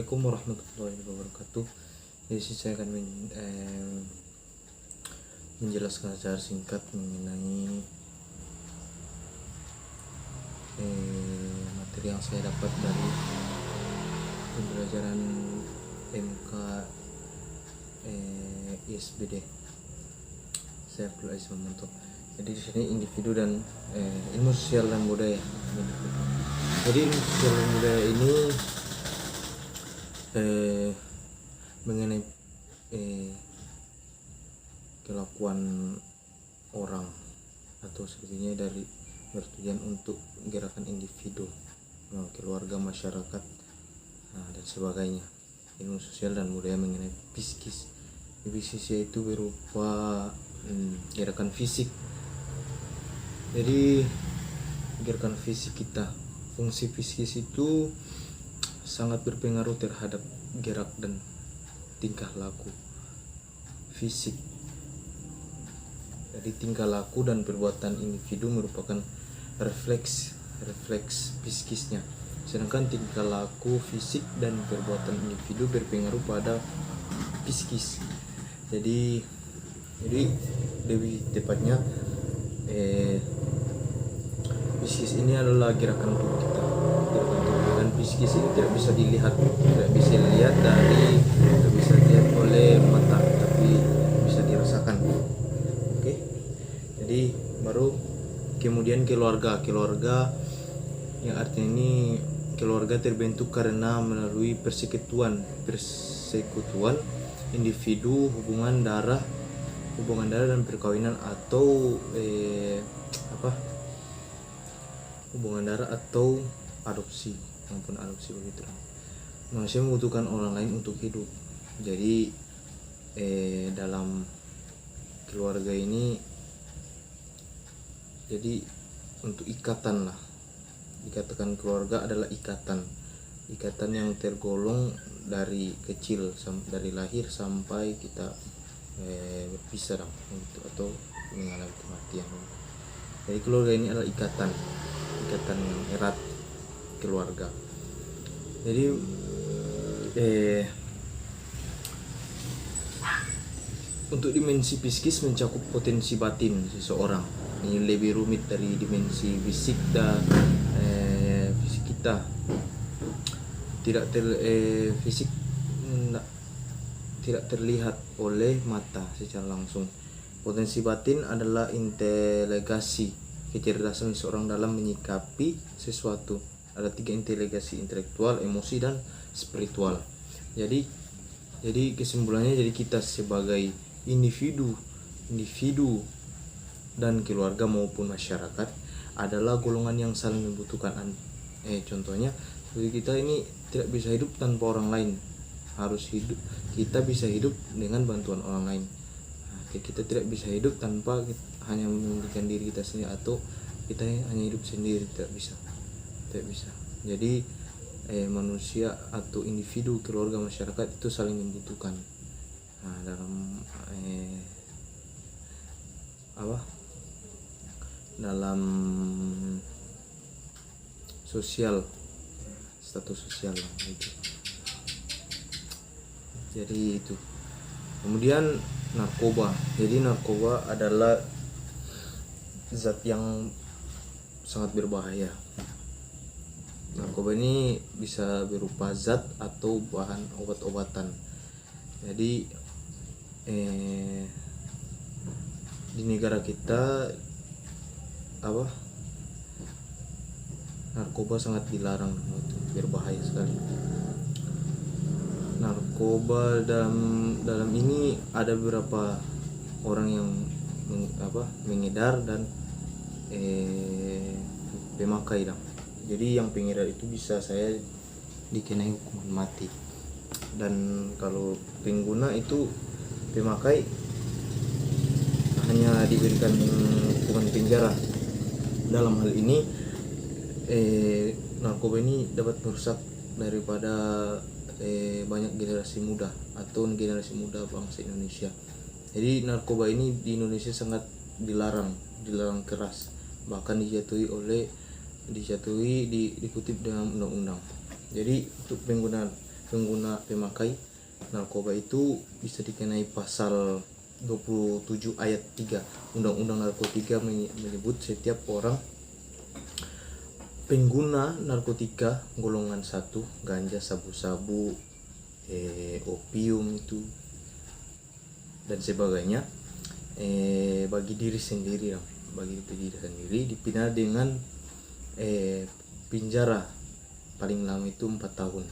Assalamualaikum warahmatullahi wabarakatuh. Jadi saya akan menjelaskan secara singkat mengenai materi yang saya dapat dari pembelajaran MK ISBD. Saya Abdul Aziz Mamunto. Jadi di sini individu dan ilmu sosial dan budaya. Jadi ilmu sosial dan budaya ini mengenai kelakuan orang atau sebagainya dari bertujuan untuk gerakan individu, keluarga, masyarakat, dan sebagainya. Ilmu sosial dan budaya mengenai psikis. Psikis yaitu berupa gerakan fisik. Jadi gerakan fisik kita, fungsi psikis itu sangat berpengaruh terhadap gerak dan tingkah laku fisik. Jadi tingkah laku dan perbuatan individu merupakan refleks psikisnya, sedangkan tingkah laku fisik dan perbuatan individu berpengaruh pada psikis. Jadi lebih tepatnya psikis ini adalah gerakan tubuh kita. Dan psikis ini tidak bisa dilihat oleh mata, tapi bisa dirasakan. Oke. Jadi baru kemudian keluarga yang artinya ini keluarga terbentuk karena melalui persekutuan individu, hubungan darah dan perkawinan atau hubungan darah atau adopsi begitu. Manusia membutuhkan orang lain untuk hidup. Jadi dalam keluarga ini, jadi untuk ikatan lah, dikatakan keluarga adalah ikatan yang tergolong dari kecil, dari lahir sampai kita berpisah gitu, atau mengalami kematian. Jadi keluarga ini adalah ikatan yang erat, keluarga. Jadi untuk dimensi psikis mencakup potensi batin seseorang. Ini lebih rumit dari dimensi fisik dan fisik kita. Tidak terlihat oleh mata secara langsung. Potensi batin adalah inteligasi, kecerdasan seseorang dalam menyikapi sesuatu. Ada 3 inteligasi: intelektual, emosi, dan spiritual. Jadi kesimpulannya, jadi kita sebagai individu dan keluarga maupun masyarakat adalah golongan yang saling membutuhkan. Contohnya, jadi kita ini tidak bisa hidup tanpa orang lain. Kita bisa hidup dengan bantuan orang lain. Kita tidak bisa hidup tanpa hanya memikirkan diri kita sendiri, atau kita hanya hidup sendiri, tidak bisa. Jadi manusia atau individu, keluarga, masyarakat itu saling membutuhkan dalam sosial, status sosial gitu. Jadi itu. Kemudian narkoba. Jadi narkoba adalah zat yang sangat berbahaya. Narkoba ini bisa berupa zat atau bahan obat-obatan. Jadi di negara kita narkoba sangat dilarang, itu berbahaya sekali. Narkoba dalam ini ada beberapa orang yang mengedar dan pemakai. Jadi yang pengedar itu bisa saya dikenai hukuman mati, dan kalau pengguna itu pemakai hanya diberikan hukuman penjara. Dalam hal ini narkoba ini dapat merusak daripada banyak generasi muda bangsa Indonesia. Jadi narkoba ini di Indonesia sangat dilarang keras, bahkan dikutip dalam undang-undang. Jadi untuk penggunaan pengguna pemakai narkoba itu bisa dikenai pasal 27 ayat 3 Undang-Undang Narkotika menyebut setiap orang pengguna narkotika golongan 1, ganja, sabu-sabu, opium itu dan sebagainya, bagi diri sendiri dipidana dengan penjara paling lama itu 4 tahun.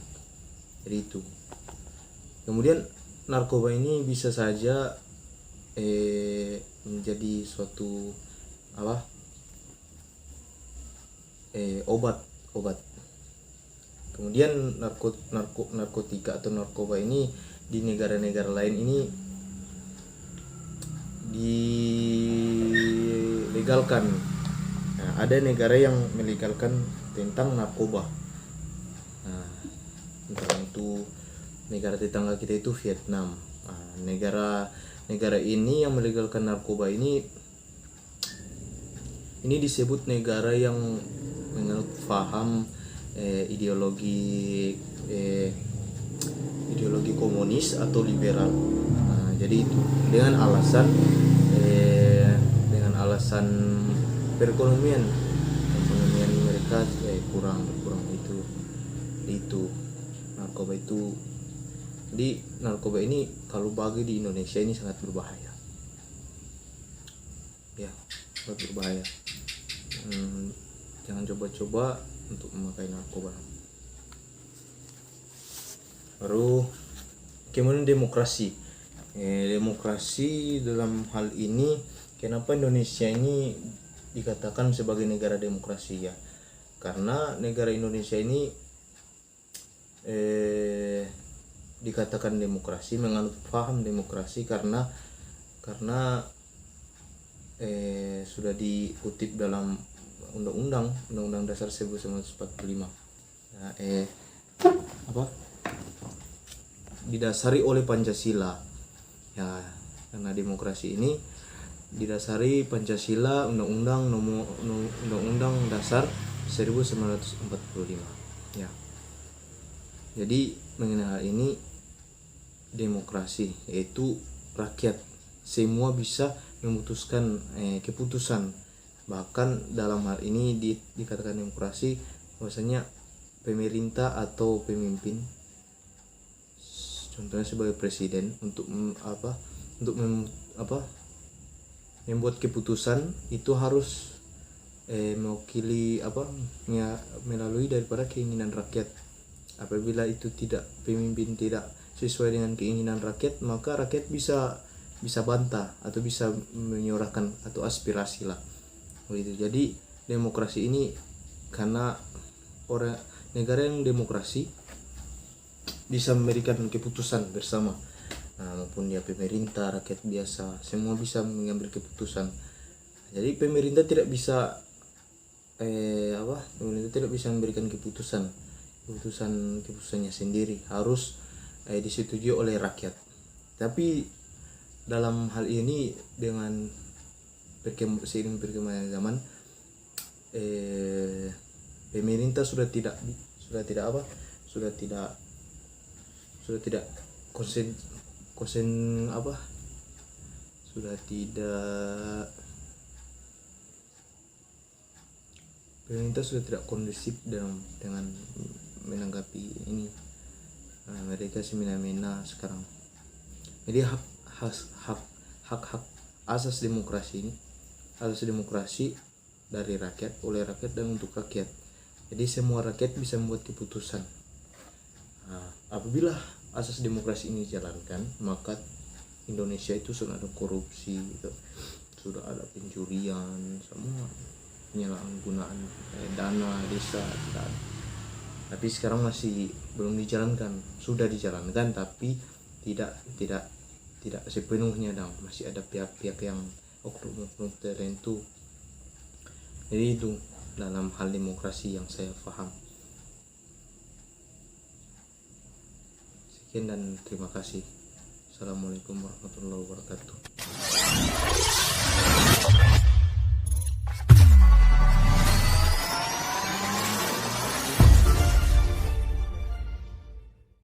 Jadi itu. Kemudian narkoba ini bisa saja menjadi suatu obat. Kemudian narkotika atau narkoba ini di negara-negara lain ini dilegalkan. Nah, ada negara yang melegalkan tentang narkoba. Nah, itu negara tetangga kita itu Vietnam. Nah, negara ini yang melegalkan narkoba ini disebut negara yang menganut paham ideologi komunis atau liberal. Nah, jadi itu dengan alasan perekonomian mereka kurang itu narkoba itu. Jadi narkoba ini kalau bagi di Indonesia ini sangat berbahaya. Ya, sangat berbahaya. Jangan coba-coba untuk memakai narkoba. Baru kemudian demokrasi. Demokrasi dalam hal ini, kenapa Indonesia ini dikatakan sebagai negara demokrasi ya? Karena negara Indonesia ini dikatakan demokrasi, menganut paham demokrasi karena sudah dikutip dalam Undang-Undang Dasar 1945. Nah, didasari oleh Pancasila. Ya, karena demokrasi ini didasari Pancasila, Undang-Undang Dasar 1945. Ya. Jadi mengenai hal ini, demokrasi yaitu rakyat semua bisa memutuskan keputusan. Bahkan dalam hal ini dikatakan demokrasi bahwasanya pemerintah atau pemimpin, contohnya sebagai presiden, untuk membuat keputusan itu harus mewakili melalui daripada keinginan rakyat. Apabila itu pemimpin tidak sesuai dengan keinginan rakyat, maka rakyat bisa bantah atau bisa menyuarakan atau aspirasi lah begitu. Jadi demokrasi ini karena negara yang demokrasi bisa memberikan keputusan bersama. Nah, maupun dia pemerintah, rakyat biasa, semua bisa mengambil keputusan. Jadi pemerintah tidak bisa memberikan keputusannya sendiri, harus disetujui oleh rakyat. Tapi dalam hal ini dengan seiring perkembangan zaman, pemerintah sudah tidak kondusif dengan menanggapi ini. Mereka semena-mena sekarang. Jadi hak asas demokrasi dari rakyat, oleh rakyat, dan untuk rakyat. Jadi semua rakyat bisa membuat keputusan. Nah, apabila asas demokrasi ini dijalankan, maka Indonesia itu sudah ada korupsi gitu, sudah ada pencurian, semua penyalahgunaan dana desa tidak ada. Tapi sekarang masih belum dijalankan. Sudah dijalankan tapi tidak sepenuhnya, masih ada pihak-pihak yang oknum tertentu. Jadi itu dalam hal demokrasi yang saya paham. Sekian dan terima kasih. Assalamualaikum warahmatullahi wabarakatuh.